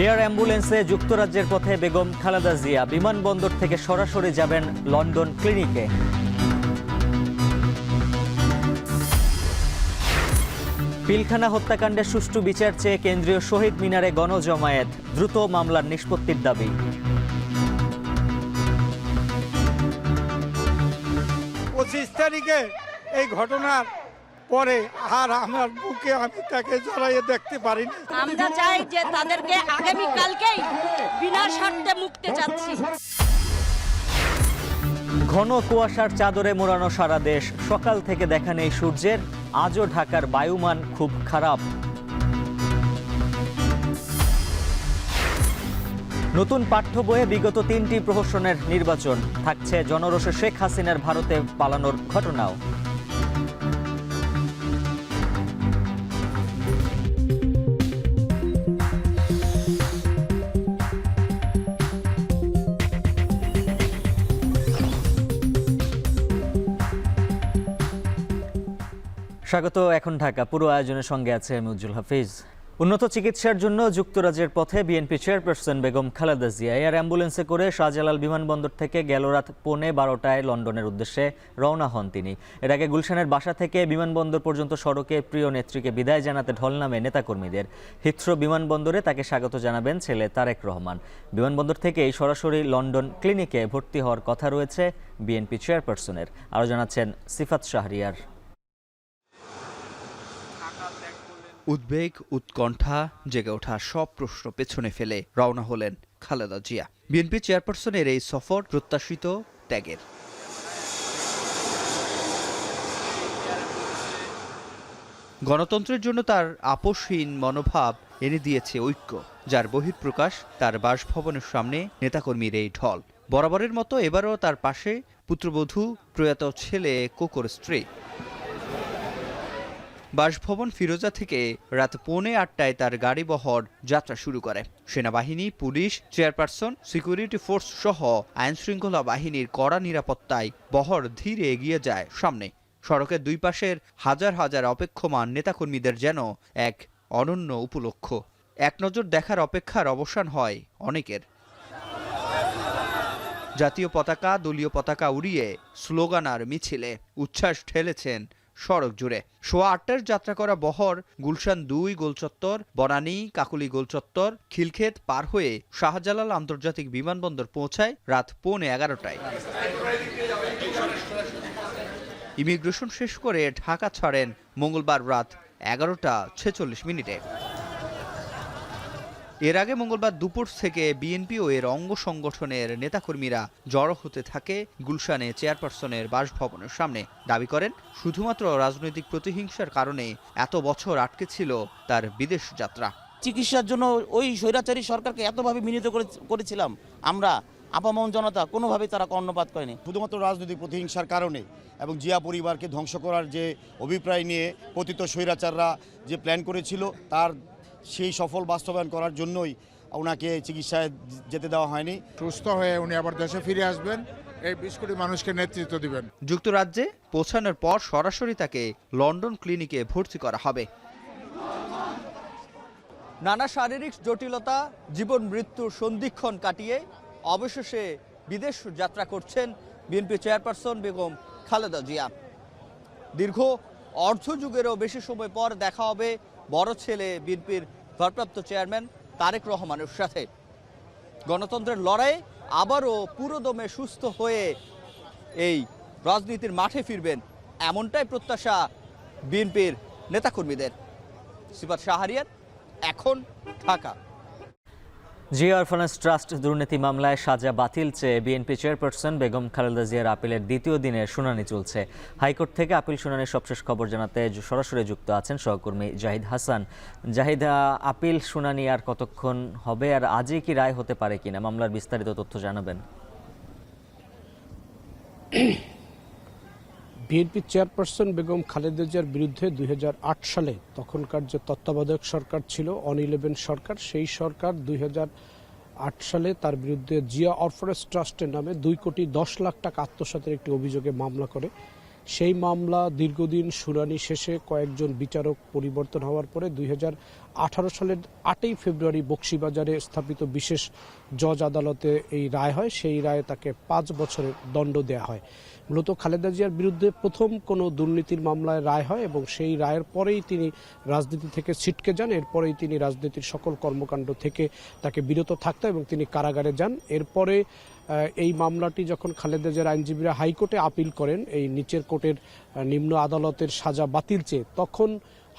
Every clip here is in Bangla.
এয়ার অ্যাম্বুলেন্সে যুক্তরাজ্যের পথে বেগম খালেদা জিয়া বিমানবন্দর থেকে সরাসরি যাবেন লন্ডন ক্লিনিকে। পিলখানা হত্যাকাণ্ডের সুষ্ঠু বিচার চেয়ে কেন্দ্রীয় শহীদ মিনারে গণজমায়েত, দ্রুত মামলার নিষ্পত্তির দাবি। 25 তারিখে এই ঘটনার পরে আর আমার বুকে আমি তাকে জড়াইয়ে দেখতে পারিনি। আমরা চাই যে তাদেরকে আগামীকালকেই বিনা শর্তে মুক্তি চাচ্ছি। ঘন কুয়াশার চাদরে মোড়ানো সারা দেশ, সকাল থেকে দেখা নেই সূর্যের, আজও ঢাকার বায়ুমান খুব খারাপ। নতুন পাঠ্য বইয়ে বিগত 3টি প্রহসনের নির্বাচন, থাকছে জনরোষে শেখ হাসিনার ভারতে পালানোর ঘটনাও। স্বাগত, এখন ঢাকা। পুরো আয়োজনের সঙ্গে আছে আমি উজ্জ্বল হাফিজ। উন্নত চিকিৎসার জন্য যুক্তরাজ্যের পথে BNP chairperson Begum Khaleda Zia air অ্যাম্বুলেন্সে করে শাহজালাল বিমানবন্দর থেকে গেল রাত 11:15 লন্ডনের উদ্দেশ্যে রওনা হন তিনি। এর আগে গুলশানের বাসা থেকে বিমানবন্দর পর্যন্ত সড়কে প্রিয় নেত্রীকে বিদায় জানাতে ঢল নামে নেতাকর্মীদের। হিথ্রো বিমানবন্দরে তাকে স্বাগত জানাবেন ছেলে তারেক রহমান। বিমানবন্দর থেকেই সরাসরি লন্ডন ক্লিনিকে ভর্তি হওয়ার কথা রয়েছে বিএনপি চেয়ারপারসনের। আরও জানাচ্ছেন সিফাত শাহরিয়ার। উদ্বেগ, উৎকণ্ঠা, জেগে ওঠা সব প্রশ্ন পেছনে ফেলে রওনা হলেন খালেদা জিয়া। বিএনপি চেয়ারপারসনের এই সফর প্রত্যাশিত ত্যাগের। গণতন্ত্রের জন্য তার আপোষহীন মনোভাব এনে দিয়েছে ঐক্য, যার বহিঃপ্রকাশ তার বাসভবনের সামনে নেতাকর্মীর এই ঢল। বরাবরের মতো এবারও তার পাশে পুত্রবধূ, প্রয়াত ছেলে, কোকোর স্ত্রী। বাসভবন ফিরোজা থেকে রাত 8:15 তার গাড়িবহর যাত্রা শুরু করে। সেনাবাহিনী, পুলিশ, চেয়ারপারসন, সিকিউরিটি ফোর্স সহ আইনশৃঙ্খলা বাহিনীর কড়া নিরাপত্তায় বহর ধীরে এগিয়ে যায় সামনে। সড়কের দুই পাশের হাজার হাজার অপেক্ষমান নেতাকর্মীদের যেন এক অনন্য উপলক্ষ। এক নজর দেখার অপেক্ষার অবসান হয় অনেকের। জাতীয় পতাকা, দলীয় পতাকা উড়িয়ে স্লোগান আর মিছিলে উচ্ছ্বাস ঠেলেছেন সড়ক জুড়ে। 8:15 যাত্রা করা বহর গুলশান 2 গোলচত্বর, বনানী, কাকুলি গোলচত্বর, খিলক্ষেত পার হয়ে শাহজালাল আন্তর্জাতিক বিমানবন্দর পৌঁছায় রাত 11:15। ইমিগ্রেশন শেষ করে ঢাকা ছাড়েন মঙ্গলবার রাত 11:46। এর আগে মঙ্গলবার দুপুর থেকে বিএনপি ও এর অঙ্গ সংগঠনের নেতাকর্মীরা জড়ো হতে থাকে গুলশানে চেয়ারপারসনের বাসভবনের সামনে। দাবি করেন শুধুমাত্র রাজনৈতিক প্রতিহিংসার কারণে এত বছর আটকে ছিল তার বিদেশ যাত্রা। চিকিৎসার জন্য ওই স্বৈরাচারী সরকারকে এতভাবে মিনিত করেছিলাম আমরা, আপামর জনতা, কোনোভাবেই তারা কর্ণপাত করেনি। শুধুমাত্র রাজনৈতিক প্রতিহিংসার কারণে এবং জিয়া পরিবারকে ধ্বংস করার যে অভিপ্রায় নিয়ে পতিত স্বৈরাচাররা যে প্ল্যান করেছিল, তার সেই সফল বাস্তবায়ন করার জন্যই ওনাকে চিকিৎসায় যেতে দেওয়া হয়নি। সুস্থ হয়ে উনি আবার দেশে ফিরে আসবেন, এই 20 কোটি মানুষকে নেতৃত্ব দিবেন। যুক্তরাজ্যে পৌঁছানোর পর সরাসরি তাকে লন্ডন ক্লিনিকে ভর্তি করা হবে। নানা শারীরিক জটিলতা, জীবন মৃত্যুর সন্ধিক্ষণ কাটিয়ে অবশেষে বিদেশ যাত্রা করছেন বিএনপি চেয়ারপারসন বেগম খালেদা জিয়া। দীর্ঘ অর্ধযুগেরও বেশি সময় পর দেখা হবে বড় ছেলে বিএনপির ভারপ্রাপ্ত চেয়ারম্যান তারেক রহমানের সাথে। গণতন্ত্রের লড়াইয়ে আবারও পুরোদমে সুস্থ হয়ে এই রাজনীতির মাঠে ফিরবেন, এমনটাই প্রত্যাশা বিএনপির নেতাকর্মীদের। সিফাত শাহরিয়ার, এখন ঢাকা। জিয়া অরফানেজ ট্রাস্ট দুর্নীতি মামলায় সাজা বাতিল চেয়ে বিএনপি চেয়ারপারসন বেগম খালেদা জিয়ার আপিলের দ্বিতীয় দিনের শুনানি চলছে। হাইকোর্ট থেকে আপিল শুনানির সবশেষ খবর জানাতে সরাসরি যুক্ত আছেন সহকর্মী জাহিদ হাসান। জাহিদ, আপিল শুনানি আর কতক্ষণ হবে, আর আজই কি রায় হতে পারে কিনা, মামলার বিস্তারিত তথ্য জানাবেন। বিএনপি চেয়ারপারসন বেগম খালেদা জিয়ার বিরুদ্ধে 2008 সালে তখনকার যে তত্ত্বাবধায়ক সরকার ছিল, অন-11 সরকার, সেই সরকার 2008 সালে তার বিরুদ্ধে জিয়া অরফানেজ ট্রাস্টের নামে 2 কোটি 10 লাখ টাকা আত্মসাতের একটি অভিযোগে মামলা করে। সেই মামলা দীর্ঘদিন শুনানি শেষে কয়েকজন বিচারক পরিবর্তন হওয়ার পরে সালের 8ই ফেব্রুয়ারি বকশীবাজারে স্থাপিত বিশেষ জজ আদালতে এই রায় হয়। সেই রায়ে তাকে 5 বছরের দণ্ড দেওয়া হয়। মূলত খালেদা জিয়ার বিরুদ্ধে প্রথম কোনো দুর্নীতির মামলায় রায় হয় এবং সেই রায়ের পরেই তিনি রাজনীতি থেকে ছিটকে যান। এরপরেই তিনি রাজনীতির সকল কর্মকাণ্ড থেকে তাকে বিরত থাকতে এবং তিনি কারাগারে যান। এরপরে এই মামলাটি যখন খালেদা জিয়ার আইনজীবীরা হাইকোর্টে আপিল করেন, এই নিচের কোর্টের নিম্ন আদালতের সাজা বাতিল চেয়ে, তখন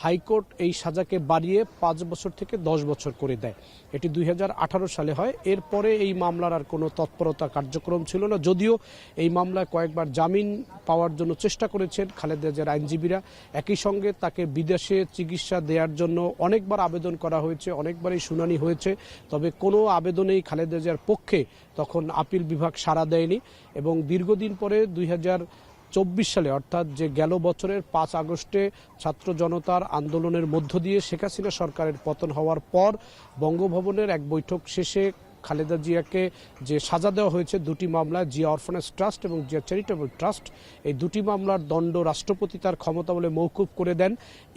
হাইকোর্ট এই সাজাকে বাড়িয়ে 5 বছর থেকে 10 বছর করে দেয়। এটি 2018 সালে হয়। এরপরে এই মামলার আর কোনো তৎপরতা কার্যক্রম ছিল না, যদিও এই মামলায় কয়েকবার জামিন পাওয়ার জন্য চেষ্টা করেছেন খালেদা জিয়ার আইনজীবীরা। একই সঙ্গে তাকে বিদেশে চিকিৎসা দেওয়ার জন্য অনেকবার আবেদন করা হয়েছে, অনেকবারই শুনানি হয়েছে, তবে কোনো আবেদনেই খালেদা জিয়ার পক্ষে তখন আপিল বিভাগ সাড়া দেয়নি। এবং দীর্ঘদিন পরে 2024 সালে, অর্থাৎ যে গেল বছরের 5 আগস্টে ছাত্র জনতার আন্দোলনের মধ্য দিয়ে শেখ হাসিনা সরকারের পতন হওয়ার পর বঙ্গভবনের এক বৈঠক শেষে খালেদা জিয়াকে যে সাজা দেওয়া হয়েছে 2টি মামলায়, জিয়া অরফানেজ ট্রাস্ট এবং জিয়া চ্যারিটেবল ট্রাস্ট, এই 2টি মামলার দণ্ড রাষ্ট্রপতি তার ক্ষমতা বলে মওকুফ করে দেন।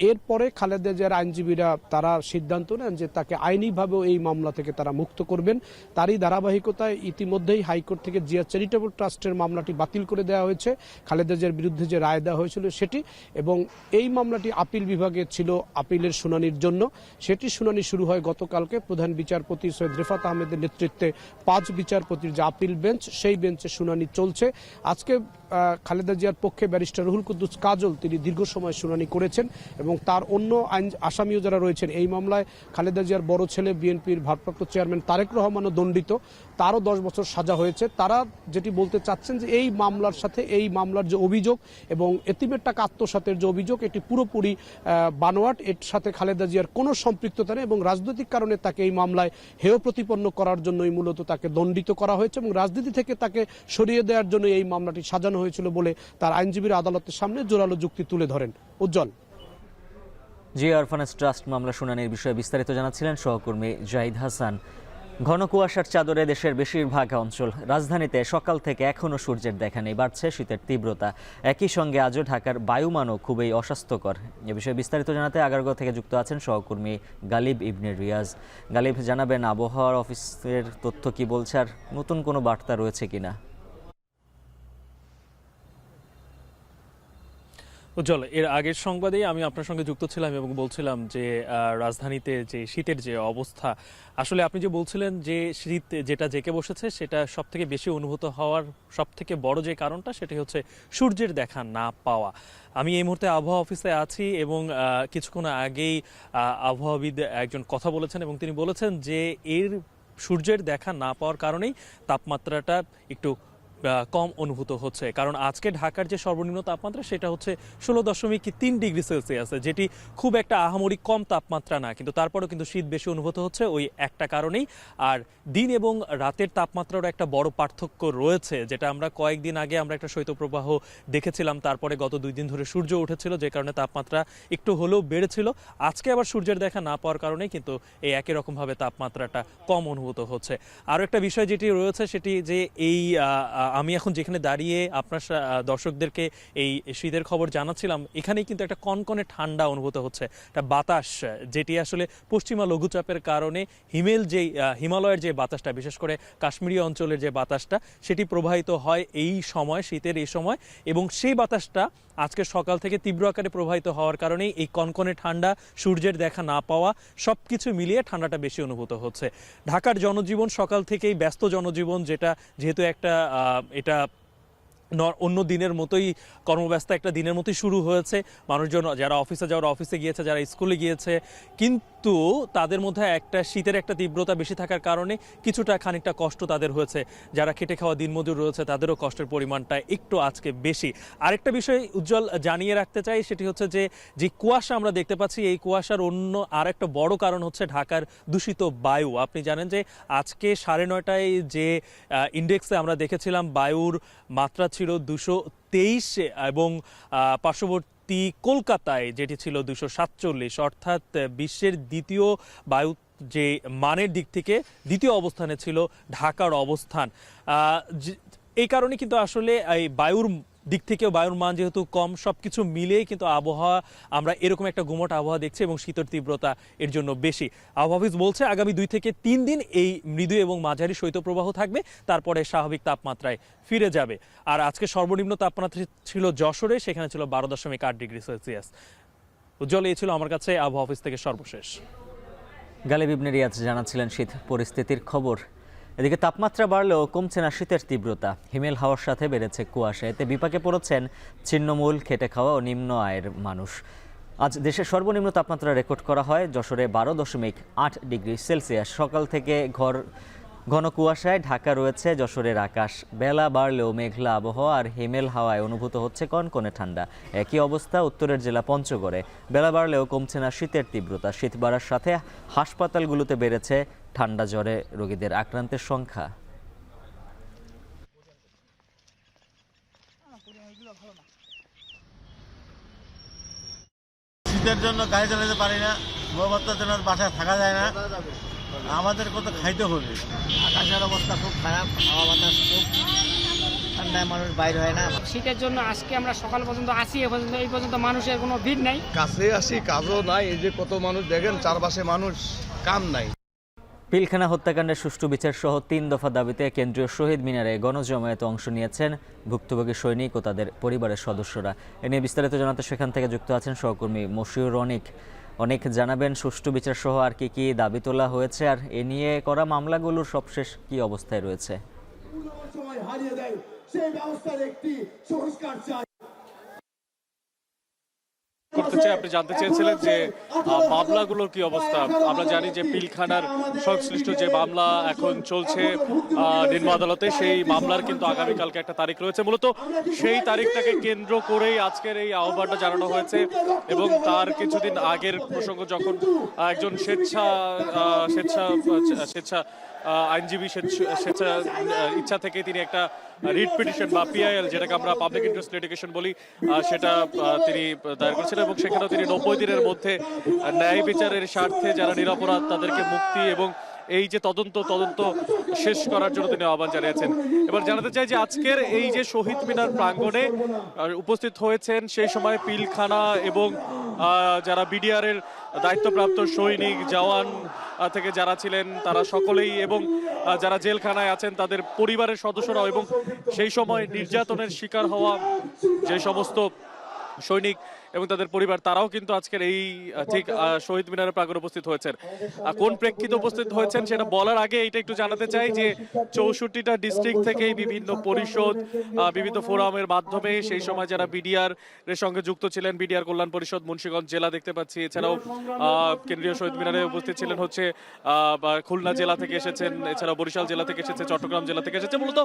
এরপরে খালেদা জিয়ার আইনজীবীরা তারা সিদ্ধান্ত নেন যে তাকে আইনিভাবেও এই মামলা থেকে তারা মুক্ত করবেন। তারই ধারাবাহিকতায় ইতিমধ্যেই হাইকোর্ট থেকে জিয়া চ্যারিটেবল ট্রাস্টের মামলাটি বাতিল করে দেওয়া হয়েছে, খালেদা জিয়ার বিরুদ্ধে যে রায় দেওয়া হয়েছিল সেটি, এবং এই মামলাটি আপিল বিভাগে ছিল আপিলের শুনানির জন্য। সেটি শুনানি শুরু হয় গতকালকে। প্রধান বিচারপতি সৈয়দ রেফাত আহমেদের নেতৃত্বে 5 বিচারপতির যে আপিল বেঞ্চ, সেই বেঞ্চে শুনানি চলছে। আজকে খালেদা জিয়ার পক্ষে ব্যারিস্টার রুহুল কুদ্দুস কাজল তিনি দীর্ঘ সময় শুনানি করেছেন এবং তার অন্য আসামিও যারা রয়েছেন এই মামলায়, খালেদা জিয়ার বড় ছেলে বিএনপির ভারপ্রাপ্ত চেয়ারম্যান তারেক রহমানও দণ্ডিত, তারও 10 বছর সাজা হয়েছে। তারা যেটি বলতে চাচ্ছেন যে এই মামলার সাথে, এই মামলার যে অভিযোগ এবং এতিমের টাকা আত্মসাতের যে অভিযোগ, এটি পুরোপুরি বানোয়াট, এর সাথে খালেদা জিয়ার কোনো সম্পৃক্ততা নেই এবং রাজনৈতিক কারণে তাকে এই মামলায় হেয় প্রতিপন্ন করার জন্যই মূলত তাকে দণ্ডিত করা হয়েছে এবং রাজনীতি থেকে তাকে সরিয়ে দেওয়ার জন্য এই মামলাটি সাজানো হয়েছিল বলে তার আইনজীবীরা আদালতের সামনে জোরালো যুক্তি তুলে ধরেন। উজ্জ্বল। জিয়া অরফানেজ ট্রাস্ট মামলা শুনানির বিষয়ে বিস্তারিত জানাচ্ছিলেন সহকর্মী জাহিদ হাসান। ঘন কুয়াশার চাদরে দেশের বেশিরভাগ অঞ্চল, রাজধানীতে সকাল থেকে এখনও সূর্যের দেখা নেই, বাড়ছে শীতের তীব্রতা। একই সঙ্গে আজও ঢাকার বায়ুমানও খুবই অস্বাস্থ্যকর। এ বিষয়ে বিস্তারিত জানাতে আগারগাঁও থেকে যুক্ত আছেন সহকর্মী গালিব ইবনে রিয়াজ। গালিব, জানাবেন আবহাওয়ার অফিসের তথ্য কি বলছে, আর নতুন কোনো বার্তা রয়েছে কিনা? উজ্জ্বল, এর আগের সংবাদেই আমি আপনার সঙ্গে যুক্ত ছিলাম এবং বলছিলাম যে রাজধানীতে যে শীতের যে অবস্থা, আসলে আপনি যে বলছিলেন যে শীত যেটা জেঁকে বসেছে, সেটা সব থেকে বেশি অনুভূত হওয়ার সব থেকে বড় যে কারণটা, সেটি হচ্ছে সূর্যের দেখা না পাওয়া। আমি এই মুহূর্তে আবহাওয়া অফিসে আছি এবং কিছুক্ষণ আগেই আবহাওয়াবিদ একজন কথা বলেছেন এবং তিনি বলেছেন যে এর সূর্যের দেখা না পাওয়ার কারণেই তাপমাত্রাটা একটু কম অনুভূত হচ্ছে। কারণ আজকে ঢাকার যে সর্বনিম্ন তাপমাত্রা সেটা হচ্ছে 16.3 ডিগ্রি সেলসিয়াস, যেটি খুব একটা আহামরি কম তাপমাত্রা না, কিন্তু তারপরেও কিন্তু শীত বেশি অনুভূত হচ্ছে ওই একটা কারণেই। আর দিন এবং রাতের তাপমাত্রারও একটা বড় পার্থক্য রয়েছে, যেটা আমরা কয়েকদিন আগে আমরা একটা শৈত্যপ্রবাহ দেখেছিলাম, তারপরে গত 2 দিন ধরে সূর্য উঠেছিল, যে কারণে তাপমাত্রা একটু হলেও বেড়েছিল। আজকে আবার সূর্যের দেখা না পাওয়ার কারণে কিন্তু এই একই রকমভাবে তাপমাত্রাটা কম অনুভূত হচ্ছে। আরও একটা বিষয় যেটি রয়েছে সেটি যে এই আমি এখন যেখানে দাঁড়িয়ে আপনার দর্শকদেরকে এই শীতের খবর জানাচ্ছিলাম, এখানেই কিন্তু একটা কনকনে ঠান্ডা অনুভূত হচ্ছে, একটা বাতাস, যেটি আসলে পশ্চিমা লঘুচাপের কারণে হিমালয়ের যে বাতাসটা, বিশেষ করে কাশ্মীরি অঞ্চলের যে বাতাসটা, সেটি প্রবাহিত হয় এই সময়, শীতের এই সময়, এবং সেই বাতাসটা আজকে সকাল থেকে তীব্র আকারে প্রবাহিত হওয়ার কারণেই এই কনকনে ঠান্ডা, সূর্যের দেখা না পাওয়া, সব কিছু মিলিয়ে ঠান্ডাটা বেশি অনুভূত হচ্ছে। ঢাকার জনজীবন সকাল থেকেই ব্যস্ত জনজীবন, যেহেতু একটা এটা অন্য দিনের মতোই কর্মব্যস্ত একটা দিনের মতোই শুরু হয়েছে। মানুষজন যারা অফিসে যাওয়ার অফিসে গিয়েছে, যারা স্কুলে গিয়েছে, কিন্তু তাদের মধ্যে একটা শীতের একটা তীব্রতা বেশি থাকার কারণে কিছুটা খানিকটা কষ্ট তাদের হয়েছে। যারা খেটে খাওয়া দিনমজুর রয়েছে তাদেরও কষ্টের পরিমাণটা একটু আজকে বেশি। আরেকটা বিষয় উজ্জ্বল জানিয়ে রাখতে চাই, সেটি হচ্ছে যে কুয়াশা আমরা দেখতে পাচ্ছি, এই কুয়াশার অন্য আরেকটা বড় কারণ হচ্ছে ঢাকার দূষিত বায়ু। আপনি জানেন যে আজকে 9:30টায় যে ইন্ডেক্সে আমরা দেখেছিলাম বায়ুর মাত্রা ছিল 223 এবং পার্শ্ববর্তী কলকাতায় যেটি ছিল 247, অর্থাৎ বিশ্বের দ্বিতীয় বায়ু যে মানের দিক থেকে দ্বিতীয় অবস্থানে ছিল ঢাকার অবস্থান। এই কারণে কিন্তু আসলে এই বায়ুর দিক থেকেও বায়ুর মান যেহেতু কম, সবকিছু মিলিয়ে কিন্তু আবহাওয়া আমরা এরকম একটা গুমোট আবহাওয়া দেখছি এবং শীতের তীব্রতা এর জন্য বেশি। আবহাওয়া অফিস বলছে আগামী 2 থেকে 3 দিন এই মৃদু এবং মাঝারি শৈত্যপ্রবাহ থাকবে, তারপরে স্বাভাবিক তাপমাত্রায় ফিরে যাবে। আর আজকে সর্বনিম্ন তাপমাত্রা ছিল যশোরে, সেখানে ছিল 12.8 ডিগ্রি সেলসিয়াস। উজ্জ্বল, এই ছিল আমার কাছে আবহাওয়া অফিস থেকে সর্বশেষ। গালিব ইবনে রিয়াজ জানাচ্ছিলেন শীত পরিস্থিতির খবর। এদিকে তাপমাত্রা বাড়লেও কমছে না শীতের তীব্রতা। হিমেল হাওয়ার সাথে বেড়েছে কুয়াশা, এতে বিপাকে পড়েছেন ছিন্নমূল, খেটে খাওয়া ও নিম্ন আয়ের মানুষ। আজ দেশের সর্বনিম্ন তাপমাত্রা রেকর্ড করা হয় যশোরে 12.8 ডিগ্রি সেলসিয়াস। সকাল থেকে ঘন কুয়াশায় ঢাকা রয়েছে যশোরের আকাশ। বেলা বাড়লেও মেঘলা আবহাওয়া আর হিমেল হাওয়ায় অনুভূত হচ্ছে কনকনে ঠান্ডা। একই অবস্থা উত্তরের জেলা পঞ্চগড়ে। বেলা বাড়লেও কমছে না শীতের তীব্রতা। শীত বাড়ার সাথে হাসপাতালগুলোতে বেড়েছে ঠান্ডা জ্বরে রোগীদের আক্রান্তের সংখ্যা। শীতের জন্য গাড়ি চালাতে পারি না, বউবাচ্চার জন্য বাসায় থাকা যায় না, আমাদের কত খাইতে হবে। আকাশের অবস্থা খুব খারাপ, হাওয়া বাতাস খুব ঠান্ডায়, মানুষ বাইরে হয় না। শীতের জন্য আজকে আমরা সকাল পর্যন্ত আসি, এই পর্যন্ত মানুষের কোনো ভিড় নাই। কাছে আসি, কাজও নাই, এই যে কত মানুষ দেখেন চারপাশে মানুষ, কাম নাই। পিলখানা হত্যাকাণ্ডের সুষ্ঠু বিচার সহ 3 দফা দাবিতে কেন্দ্রীয় শহীদ মিনারে গণজমায়েতে অংশ নিয়েছেন ভুক্তভোগী সৈনিক ও তাদের পরিবারের সদস্যরা। এ নিয়ে বিস্তারিত জানাতে সেখান থেকে যুক্ত আছেন সহকর্মী মশিউর অনিক। অনেক জানাবেন সুষ্ঠু বিচার সহ আর কি দাবি তোলা হয়েছে, আর এ নিয়ে করা মামলাগুলোর সবশেষ কি অবস্থায় রয়েছে? করতে চাই, আপনি জানতে চেয়েছিলেন যে মামলাগুলোর কি অবস্থা। আমরা জানি যে পিলখানার সংশ্লিষ্ট যে মামলা এখন চলছে নিম্ন আদালতে, সেই মামলার কিন্তু আগামীকালকে একটা তারিখ রয়েছে। মূলত সেই তারিখটাকে কেন্দ্র করেই আজকের এই আহ্বানটা জানানো হয়েছে। এবং তার কিছুদিন আগের প্রসঙ্গ, যখন একজন স্বেচ্ছা আইনজীবী স্বেচ্ছা ইচ্ছা থেকে তিনি একটা রিট পিটিশন বা পিআইএল, যেটাকে আমরা পাবলিক ইন্টারেস্ট লিটিগেশন বলি, সেটা তিনি দায়ের করেছিলেন। এবং সেখানেও তিনি 90 দিনের মধ্যে ন্যায় বিচারের স্বার্থে যারা নিরপরাধ তাদেরকে মুক্তি এবং এই যে তদন্ত শেষ করার জন্য তিনি আহ্বান জানিয়েছেন। এবার জানাতে চাই যে আজকের এই যে শহীদ মিনার প্রাঙ্গণে উপস্থিত হয়েছেন সেই সময় পিলখানা এবং যারা বিডিআর এর দায়িত্বপ্রাপ্ত সৈনিক, জওয়ান থেকে যারা ছিলেন তারা সকলেই, এবং যারা জেলখানায় আছেন তাদের পরিবারের সদস্যরাও, এবং সেই সময় নির্যাতনের শিকার হওয়া যে সমস্ত সৈনিক এবং তাদের পরিবার, তারাও কিন্তু আজকের এই ঠিক শহীদ মিনারের প্রাঙ্গণে উপস্থিত হয়েছেন। কোন প্রেক্ষিতে উপস্থিত হয়েছেন সেটা বলার আগে এইটা একটু জানাতে চাই যে 64টা ডিস্ট্রিক্ট থেকে বিভিন্ন পরিষদ, বিভিন্ন ফোরামের মাধ্যমে সেই সময় যারা বিডিআর এর সঙ্গে যুক্ত ছিলেন, বিডিআর কল্যাণ পরিষদ মুন্সিগঞ্জ জেলা দেখতে পাচ্ছি, এছাড়াও কেন্দ্রীয় শহীদ মিনারে উপস্থিত ছিলেন হচ্ছে খুলনা জেলা থেকে এসেছেন, এছাড়াও বরিশাল জেলা থেকে এসেছে, চট্টগ্রাম জেলা থেকে এসেছে। মূলত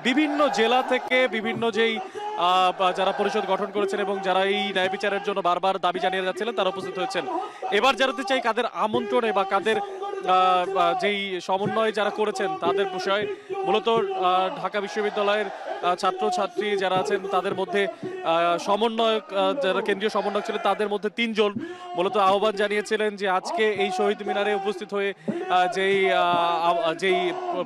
বিভিন্ন জেলা থেকে বিভিন্ন যেই যারা পরিষদ গঠন করেছেন এবং যারা এই ন্যায় বিচারের জন্য বারবার দাবি জানিয়ে যাচ্ছিলেন তারা উপস্থিত হয়েছেন। এবার জানাতে চাই কাদের আমন্ত্রণে বা কাদের যেই সমন্বয় যারা করেছেন তাদের বিষয়ে। মূলত ঢাকা বিশ্ববিদ্যালয়ের ছাত্রছাত্রী যারা আছেন তাদের মধ্যে সমন্বয়ক, যারা কেন্দ্রীয় সমন্বয়ক ছিলেন তাদের মধ্যে 3 জন মূলত আহ্বান জানিয়েছিলেন যে আজকে এই শহীদ মিনারে উপস্থিত হয়ে যেই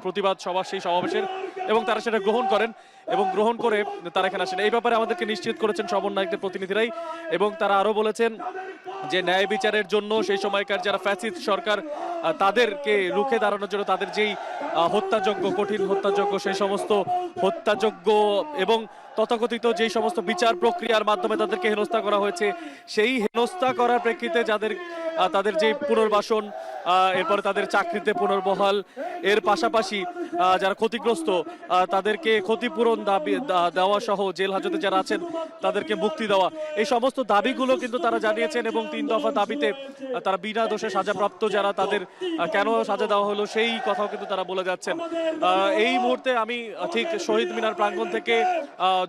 প্রতিবাদ সভা, সেই সমাবেশের, এবং তারা সেটা গ্রহণ করেন এবং গ্রহণ করে তারা এখানে আসেন। এই ব্যাপারে আমাদেরকে নিশ্চিত করেছেন সমন্বয়কদের প্রতিনিধিরাই, এবং তারা আরো বলেছেন যে ন্যায় বিচারের জন্য সেই সময়কার যারা ফ্যাসিস্ট সরকার তাদেরকে রুখে দাঁড়ানোর জন্য তাদের যেই হত্যাযজ্ঞ, কঠিন হত্যাযজ্ঞ, সেই সমস্ত হত্যাযজ্ঞ এবং তথাকথিত যেই সমস্ত বিচার প্রক্রিয়ার মাধ্যমে তাদেরকে হেনস্থা করা হয়েছে, সেই হেনস্থা করার প্রেক্ষিতে তাদের যে পুনর্বাসন, এরপরে তাদের চাকরিতে পুনর্বহাল, এর পাশাপাশি যারা ক্ষতিগ্রস্ত তাদেরকে ক্ষতিপূরণ দেওয়া সহ জেল হাজতে যারা আছেন তাদেরকে মুক্তি দেওয়া, এই সমস্ত দাবিগুলো কিন্তু তারা জানিয়েছেন। এবং 3 দফা দাবিতে তারা বিনা দোষে সাজাপ্রাপ্ত যারা, তাদের কেন সাজা দেওয়া হলো সেই কথাও কিন্তু তারা বলে যাচ্ছেন। এই মুহূর্তে আমি ঠিক শহীদ মিনার প্রাঙ্গণ থেকে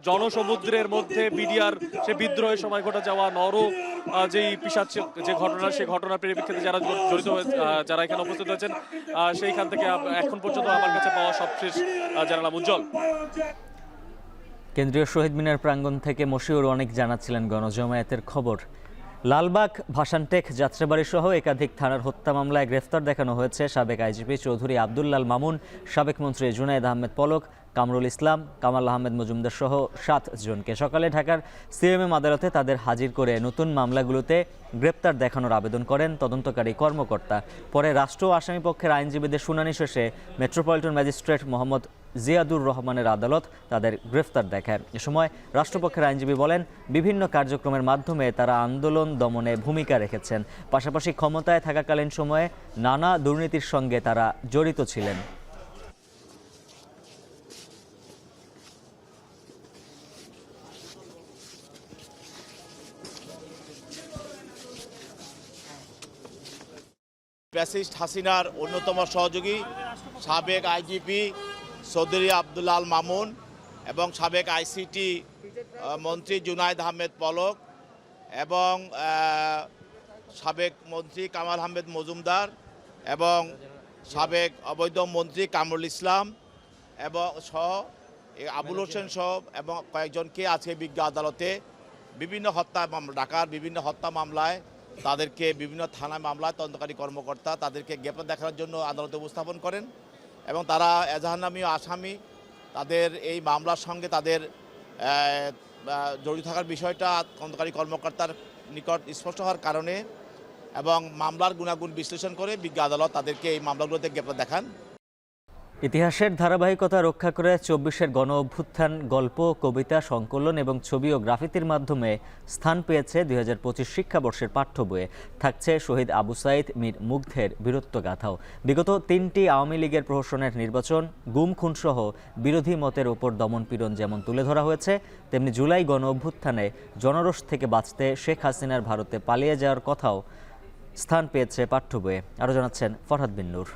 জনসমুদ্রের মধ্যে বিডিআর সে বিদ্রোহের সময় ঘটে যাওয়া যেই পিশাচ যে ঘটনা, সেই ঘটনার পরিপ্রেক্ষিতে যারা জড়িত যারা এখানে উপস্থিত হয়েছেন সেইখান থেকে এখন পর্যন্ত আমার কাছে পাওয়া সবশেষ জানালাম। উজ্জ্বল। কেন্দ্রীয় শহীদ মিনার প্রাঙ্গণ থেকে মশিউর অনেক জানাচ্ছিলেন গণজমায়েতের খবর। লালবাগ, ভাসানটেক, যাত্রাবাড়ি সহ একাধিক থানার হত্যা মামলায় গ্রেফতার দেখানো হয়েছে সাবেক আইজিপি চৌধুরী আব্দুল্লাল মামুন, সাবেক মন্ত্রী জুনায়েদ আহমেদ পলক, কামরুল ইসলাম, কামাল আহমেদ মজুমদার সহ 7 জনকে। সকালে ঢাকার সিএমএম আদালতে তাদের হাজির করে নতুন মামলাগুলোতে গ্রেপ্তার দেখানোর আবেদন করেন তদন্তকারী কর্মকর্তা। পরে রাষ্ট্র ও আসামিপক্ষের আইনজীবীদের শুনানি শেষে মেট্রোপলিটন ম্যাজিস্ট্রেট মোহাম্মদ জিয়াদুর রহমানের আদালত তাদের গ্রেফতার দেখায়। এ সময় রাষ্ট্রপক্ষের আইনজীবী বলেন, বিভিন্ন কার্যক্রমের মাধ্যমে তারা আন্দোলন দমনে ভূমিকা রেখেছেন। পাশাপাশি ক্ষমতায় থাকাকালীন সময়ে নানা দুর্নীতির সঙ্গে তারা জড়িত ছিলেন। ফ্যাসিস্ট হাসিনার অন্যতম সহযোগী সাবেক আইজিপি চৌধুরী আব্দুল্লাল মামুন এবং সাবেক আইসিটি মন্ত্রী জুনায়েদ আহমেদ পলক এবং সাবেক মন্ত্রী কামাল আহমেদ মজুমদার এবং সাবেক অবৈধ মন্ত্রী কামরুল ইসলাম এবং আবুল হোসেন সহ এবং কয়েকজনকে আজকে বিজ্ঞ আদালতে বিভিন্ন হত্যা মামলা, ঢাকার বিভিন্ন হত্যা মামলায় তাদেরকে বিভিন্ন থানায় মামলায় তদন্তকারী কর্মকর্তা তাদেরকে গ্রেপ্তার দেখানোর জন্য আদালতে উপস্থাপন করেন এবং তারা এজাহারনামী আসামি, তাদের এই মামলার সঙ্গে তাদের জড়িত থাকার বিষয়টা তদন্তকারী কর্মকর্তার নিকট স্পষ্ট হওয়ার কারণে এবং মামলার গুণাগুণ বিশ্লেষণ করে বিজ্ঞ আদালত তাদেরকে এই মামলাগুলোতে গ্রেপ্তার দেখান। ইতিহাসের ধারাবাহিকতা রক্ষা করে 24-এর গণ অভ্যুত্থান গল্প, কবিতা, সংকলন এবং ছবি ও গ্রাফিতির মাধ্যমে স্থান পেয়েছে 2025 শিক্ষাবর্ষের পাঠ্য বইয়ে। থাকছে শহীদ আবু সাঈদ মীর মুগ্ধের বীরত্বগাথাও। বিগত 3টি আওয়ামী লীগের প্রহসনের নির্বাচন, গুম খুনসহ বিরোধী মতের ওপর দমনপীড়ন যেমন তুলে ধরা হয়েছে, তেমনি জুলাই গণ অভ্যুত্থানে জনরোষ থেকে বাঁচতে শেখ হাসিনার ভারতে পালিয়ে যাওয়ার কথাও স্থান পেয়েছে পাঠ্য বইয়ে। আরও জানাচ্ছেন ফরহাদ বিন নূর।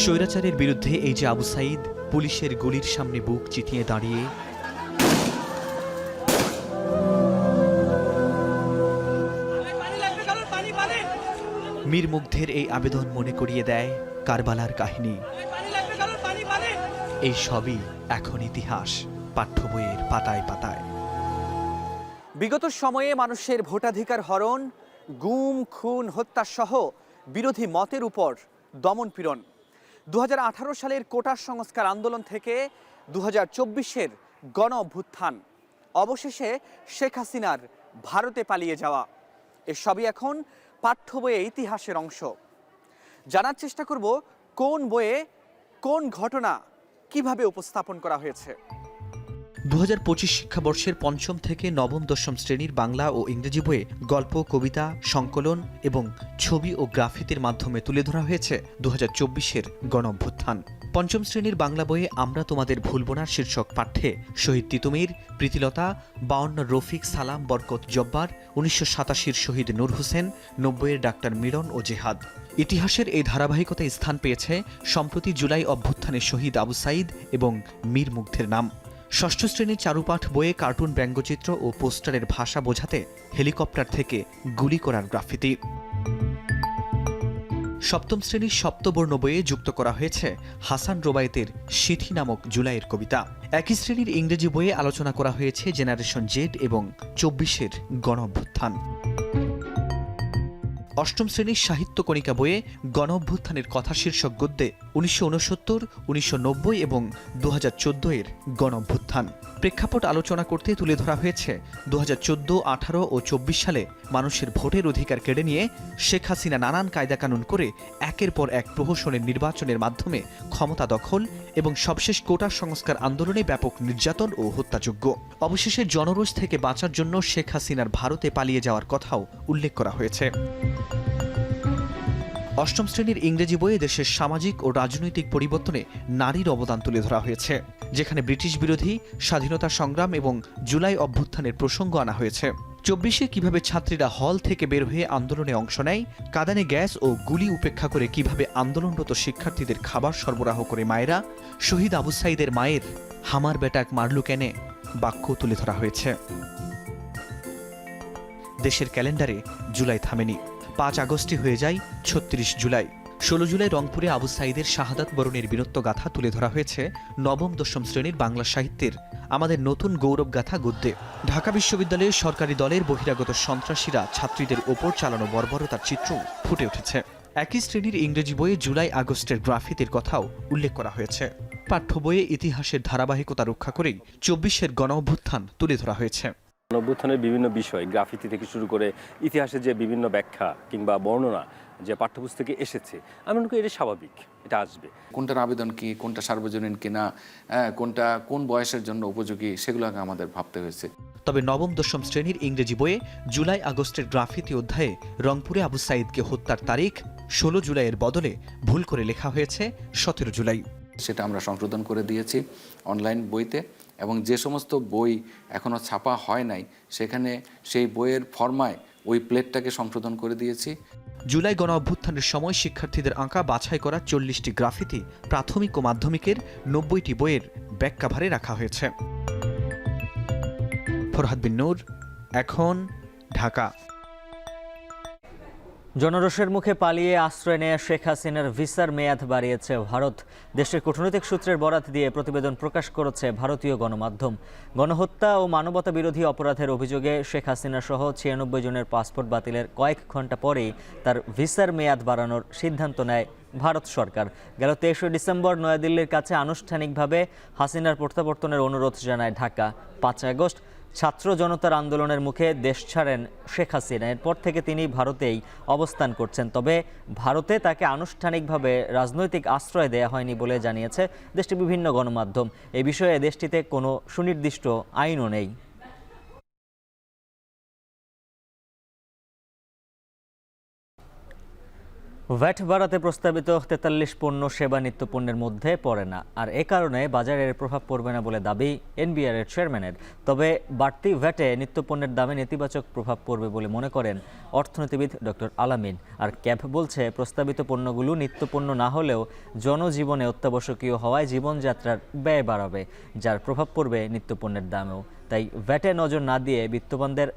স্বৈরাচারের বিরুদ্ধে এই যে আবু সাঈদ পুলিশের গুলির সামনে বুক চিতিয়ে দাঁড়িয়ে মীর মুগ্ধের এই আবেদন মনে করিয়ে দেয় কারবালার কাহিনী। এই সবই এখন ইতিহাস, পাঠ্য বইয়ের পাতায় পাতায়। বিগত সময়ে মানুষের ভোটাধিকার হরণ, গুম খুন হত্যা সহ বিরোধী মতের উপর দমনপীড়ন, 2018 সালের কোটা সংস্কার আন্দোলন থেকে 2024-এর গণ অভ্যুত্থান, অবশেষে শেখ হাসিনার ভারতে পালিয়ে যাওয়া, এসবই এখন পাঠ্য বইয়ে ইতিহাসের অংশ। জানার চেষ্টা করব কোন বইয়ে কোন ঘটনা কিভাবে উপস্থাপন করা হয়েছে। 2025 শিক্ষাবর্ষের 5ম থেকে নবম দশম শ্রেণীর বাংলা ও ইংরেজি বইয়ে গল্প, কবিতা, সংকলন এবং ছবি ও গ্রাফিতির মাধ্যমে তুলে ধরা হয়েছে 2024-এর গণ অভ্যুত্থান। 5ম শ্রেণীর বাংলা বইয়ে আমরা তোমাদের ভুলব না শীর্ষক পাঠ্যে শহীদ তিতুমির, প্রীতিলতা, 52 রফিক, সালাম, বরকত জব্বার, 1987-র শহীদ নূর হোসেন, 90-এর ডাক্তার মিলন ও জেহাদ। ইতিহাসের এই ধারাবাহিকতায় স্থান পেয়েছে সম্প্রতি জুলাই অভ্যুত্থানের শহীদ আবু সাঈদ এবং মীর মুগ্ধের নাম। 6ষ্ঠ শ্রেণীর চারুপাঠ বইয়ে কার্টুন, ব্যঙ্গচিত্র ও পোস্টারের ভাষা বোঝাতে হেলিকপ্টার থেকে গুলি করার গ্রাফিতি। 7ম শ্রেণীর সপ্তবর্ণ বইয়ে যুক্ত করা হয়েছে হাসান রোবায়েতের সিথি নামক জুলাইয়ের কবিতা। একই শ্রেণীর ইংরেজি বইয়ে আলোচনা করা হয়েছে জেনারেশন জেড এবং 24-এর গণ অভ্যুত্থান। 8ম শ্রেণীর সাহিত্য কণিকা বইয়ে গণ অভ্যুত্থানের কথা শীর্ষক গদ্যে 1969, 1990 এবং 2014-এর গণ অভ্যুত্থান। প্রেক্ষাপট আলোচনা করতে তুলে ধরা হয়েছে 2014, 18 ও 24 সালে মানুষের ভোটের অধিকার কেড়ে নিয়ে শেখ হাসিনা নানান কায়দাকানুন করে একের পর এক প্রহসনের নির্বাচনের মাধ্যমে ক্ষমতা দখল এবং সবশেষ কোটা সংস্কার আন্দোলনে ব্যাপক নির্যাতন ও হত্যাযজ্ঞ। অবশেষে জনরোষ থেকে বাঁচার জন্য শেখ হাসিনার ভারতে পালিয়ে যাওয়ার কথাও উল্লেখ করা হয়েছে। 8ম শ্রেণীর ইংরেজি বইয়ে দেশের সামাজিক ও রাজনৈতিক পরিবর্তনে নারীর অবদান তুলে ধরা হয়েছে, যেখানে ব্রিটিশ বিরোধী, স্বাধীনতা সংগ্রাম এবং জুলাই অভ্যুত্থানের প্রসঙ্গ আনা হয়েছে। 24-এ কিভাবে ছাত্রীরা হল থেকে বের হয়ে আন্দোলনে অংশ নেয়, কাঁদানে গ্যাস ও গুলি উপেক্ষা করে কিভাবে আন্দোলনরত শিক্ষার্থীদের খাবার সরবরাহ করে মায়েরা, শহীদ আবু সাঈদের মায়ের হামার বেটাক মারলু কেনে বাক্য তুলে ধরা হয়েছে। দেশের ক্যালেন্ডারে জুলাই থামেনি, 5 আগস্টই হয়ে যায় 36 জুলাই। 16 জুলাই রংপুরে আবু সাঈদের শাহাদাত বরণের বীরত্ব গাথা তুলে ধরা হয়েছে নবম দশম শ্রেণীর বাংলা সাহিত্যের আমাদের নতুন গৌরব গাথা গদ্যে। ঢাকা বিশ্ববিদ্যালয়ের সরকারি দলের বহিরাগত সন্ত্রাসীরা ছাত্রীদের ওপর চালানো বর্বরতার চিত্র ফুটে উঠেছে। একই শ্রেণীর ইংরেজি বইয়ে জুলাই আগস্টের গ্রাফিতির কথাও উল্লেখ করা হয়েছে। পাঠ্য বইয়ে ইতিহাসের ধারাবাহিকতা রক্ষা করেই 24-এর গণ অভ্যুত্থান তুলে ধরা হয়েছে। অভ্যুত্থানের বিভিন্ন বিষয়, গ্রাফিতি থেকে শুরু করে ইতিহাসের যে বিভিন্ন ব্যাখ্যা কিংবা বর্ণনা যে পাঠ্যপুস্তকে এসেছে, আমি মনে করি এটা স্বাভাবিক, এটা আসবে। কোনটার আবেদন কি, কোনটা সার্বজনীন কিনা, কোনটা কোন বয়সের জন্য উপযোগী, সেগুলোকে আমাদের ভাবতে হয়েছে। তবে নবম দশম শ্রেণীর ইংরেজি বইয়ে জুলাই আগস্টের গ্রাফিতি অধ্যায়ে রংপুরে আবু সাঈদকে হত্যার তারিখ 16 জুলাইয়ের বদলে ভুল করে লেখা হয়েছে 17 জুলাই। সেটা আমরা সংশোধন করে দিয়েছি অনলাইন বইতে, এবং যে সমস্ত বই এখনও ছাপা হয় নাই সেখানে সেই বইয়ের ফরমায় ওই প্লেটটাকে সংশোধন করে দিয়েছি। জুলাই গণ অভ্যুত্থানের সময় শিক্ষার্থীদের আঁকা বাছাই করা 40টি গ্রাফিতি প্রাথমিক ও মাধ্যমিকের 90টি বইয়ের ব্যাক কাভারে রাখা হয়েছে। ফরহাদ বিন নূর, এখন, ঢাকা। জনরোষের মুখে পালিয়ে আশ্রয় নেয়া শেখ হাসিনার ভিসার মেয়াদ বাড়িয়েছে ভারত। দেশের কূটনৈতিক সূত্রের বরাত দিয়ে প্রতিবেদন প্রকাশ করেছে ভারতীয় গণমাধ্যম। গণহত্যা ও মানবতা বিরোধী অপরাধের অভিযোগে শেখ হাসিনা সহ 96 জনের পাসপোর্ট বাতিলের কয়েক ঘন্টা পরেই তার ভিসার মেয়াদ বাড়ানোর সিদ্ধান্ত নেয় ভারত সরকার। গেল 23 ডিসেম্বর নয়াদিল্লির কাছে আনুষ্ঠানিকভাবে হাসিনার প্রত্যাবর্তনের অনুরোধ জানায় ঢাকা। 5 আগস্ট ছাত্র জনতার আন্দোলনের মুখে দেশ ছাড়েন শেখ হাসিনা। এরপর থেকে তিনি ভারতেই অবস্থান করছেন। তবে ভারতে তাকে আনুষ্ঠানিকভাবে রাজনৈতিক আশ্রয় দেয়া হয়নি বলে জানিয়েছে দেশটির বিভিন্ন গণমাধ্যম। এই বিষয়ে দেশটিতে কোনো সুনির্দিষ্ট আইনও নেই। ভ্যাট বাড়াতে প্রস্তাবিত 43 পণ্য সেবা নিত্যপণ্যের মধ্যে পড়ে না, আর এ কারণে বাজারের প্রভাব পড়বে না বলে দাবি এনবিআর-এর চেয়ারম্যানের। তবে বাড়তি ভ্যাটে নিত্যপণ্যের দামে নেতিবাচক প্রভাব পড়বে বলে মনে করেন অর্থনীতিবিদ ডক্টর আলামিন। আর ক্যাব বলছে, প্রস্তাবিত পণ্যগুলো নিত্যপণ্য না হলেও জনজীবনে অত্যাবশ্যকীয় হওয়ায় জীবনযাত্রার ব্যয় বাড়াবে, যার প্রভাব পড়বে নিত্যপণ্যের দামেও। তাই ভ্যাটে নজর না দিয়ে বিত্তবানদের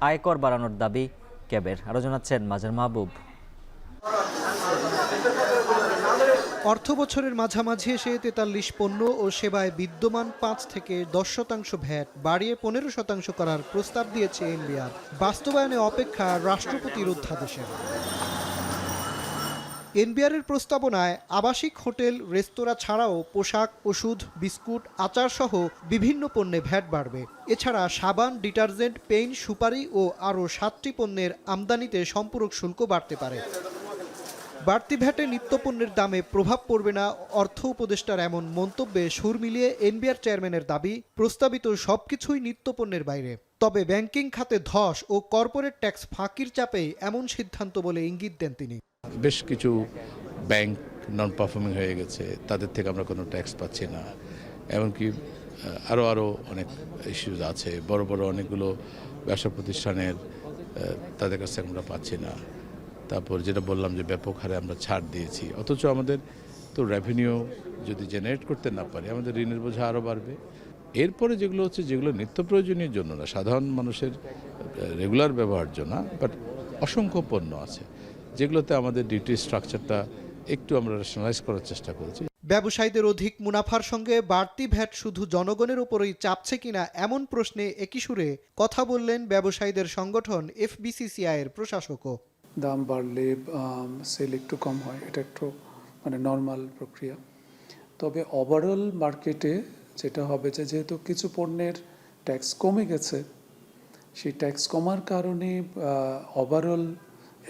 আয়কর বাড়ানোর দাবি ক্যাবের। আরও জানাচ্ছেন মাজার মাহবুব। অর্থ বছরের মাঝামাঝি এসে 43 পণ্য ও সেবায় বিদ্যমান 5 থেকে 10% ভ্যাট বাড়িয়ে 15% করার প্রস্তাব দিয়েছে এনবিআর। বাস্তবায়নে অপেক্ষা রাষ্ট্রপতির অধ্যাদেশের। এনবিআরের প্রস্তাবনায় আবাসিক হোটেল রেস্তোরাঁ ছাড়াও পোশাক, ওষুধ, বিস্কুট, আচার সহ বিভিন্ন পণ্যে ভ্যাট বাড়বে। এছাড়া সাবান, ডিটারজেন্ট, পেইন্ট, সুপারি ও আরও 7টি পণ্যের আমদানিতে সম্পূরক শুল্ক বাড়তে পারে। বাড়তি ভ্যাটে নিত্যপণ্যের দামে প্রভাব পড়বে না অর্থ উপদেষ্টার এমন মন্তব্যে সুর মিলিয়ে এনবিআর চেয়ারম্যানের দাবি, প্রস্তাবিত সবকিছুই নিত্যপণ্যের বাইরে। তবে ব্যাংকিং খাতে ধস ও কর্পোরেট ট্যাক্স ফাঁকির চাপেই এমন সিদ্ধান্ত বলে ইঙ্গিত দেন তিনি। বেশ কিছু ব্যাংক নন পারফর্মিং হয়ে গেছে, তাদের থেকে আমরা কোনো ট্যাক্স পাচ্ছি না। এমনকি আরও অনেক ইস্যুজ আছে, বড় বড় অনেকগুলো ব্যবসা প্রতিষ্ঠানের তাদের কাছে আমরা পাচ্ছি না। তারপর যেটা বললাম যে ব্যাপক হারে আমরা ছাড় দিয়েছি, অথচ আমাদের তো রেভিনিউ যদি জেনারেট করতে না পারি আমাদের ঋণের বোঝা আরও বাড়বে। এরপরে যেগুলো হচ্ছে, যেগুলো নিত্য প্রয়োজনীয় জন্য না, সাধারণ মানুষের রেগুলার ব্যবহার জন্য, বাট অসংখ্য পণ্য আছে যেগুলোতে আমাদের ডিউটি স্ট্রাকচারটা একটু আমরা রেশনালাইজ করার চেষ্টা করেছি। ব্যবসায়ীদের অধিক মুনাফার সঙ্গে বাড়তি ভ্যাট শুধু জনগণের উপরই চাপছে কিনা এমন প্রশ্নে একই সুরে কথা বললেন ব্যবসায়ীদের সংগঠন এফবিসিসিআই-এর প্রশাসকও। দাম বাড়লে সেল একটু কম হয়, এটা একটু নর্মাল প্রক্রিয়া। তবে ওভারঅল মার্কেটে যেটা হবে যেহেতু কিছু পণ্যের ট্যাক্স কমে গেছে, সেই ট্যাক্স কমার কারণে ওভারঅল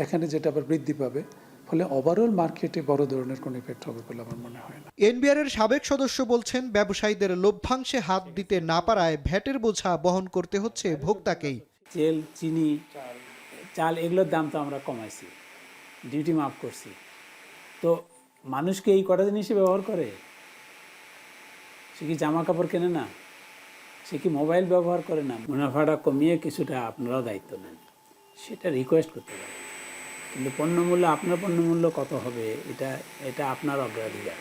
এখানে যেটা আবার বৃদ্ধি পাবে, ফলে ওভারঅল মার্কেটে বড় ধরনের কোনো ইফেক্ট হবে বলে আমার মনে হয় না। এনবিআর-এর সাবেক সদস্য বলছেন, ব্যবসায়ীদের লভ্যাংশে হাত দিতে না পারায় ভ্যাটের বোঝা বহন করতে হচ্ছে ভোক্তাকেই। তেল, চিনি, চাল এগুলোর দাম তো আমরা কমাইছি, ডিউটি মাফ করছি, তো মানুষকে এই কটা জিনিসই ব্যবহার করে। সে কি জামা কাপড় কেনে না, সে কি মোবাইল ব্যবহার করে না? মুনাফাটা কমিয়ে কিছুটা আপনারাও দায়িত্ব নেন, সেটা রিকোয়েস্ট করতে পারেন। কিন্তু পণ্যমূল্য, আপনার পণ্যমূল্য কত হবে এটা আপনার অগ্রাধিকার।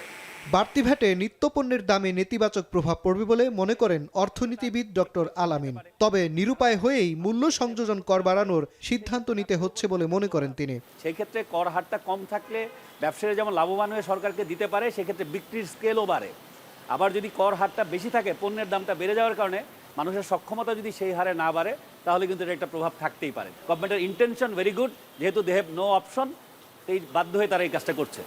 বাড়তি ভ্যাটে নিত্যপণ্যের দামে নেতিবাচক প্রভাব পড়বে বলে মনে করেন অর্থনীতিবিদ ডক্টর আলামিন। তবে নিরুপায় হয়েই মূল্য সংযোজন কর বাড়ানোর সিদ্ধান্ত নিতে হচ্ছে বলে মনে করেন তিনি। সেই ক্ষেত্রে কর হারটা কম থাকলে ব্যবসায়ীরা যেমন লাভবান হয়ে সরকারকে দিতে পারে, সেক্ষেত্রে বিক্রির স্কেলও বাড়ে। আবার যদি কর হারটা বেশি থাকে, পণ্যের দামটা বেড়ে যাওয়ার কারণে মানুষের সক্ষমতা যদি সেই হারে না বাড়ে, তাহলে কিন্তু এটা একটা প্রভাব থাকতেই পারে। গভর্নমেন্টের ইন্টেনশন ভেরি গুড, যেহেতু দে হ্যাভ নো অপশন, এই বাধ্য হয়ে তারা এই কাজটা করছে।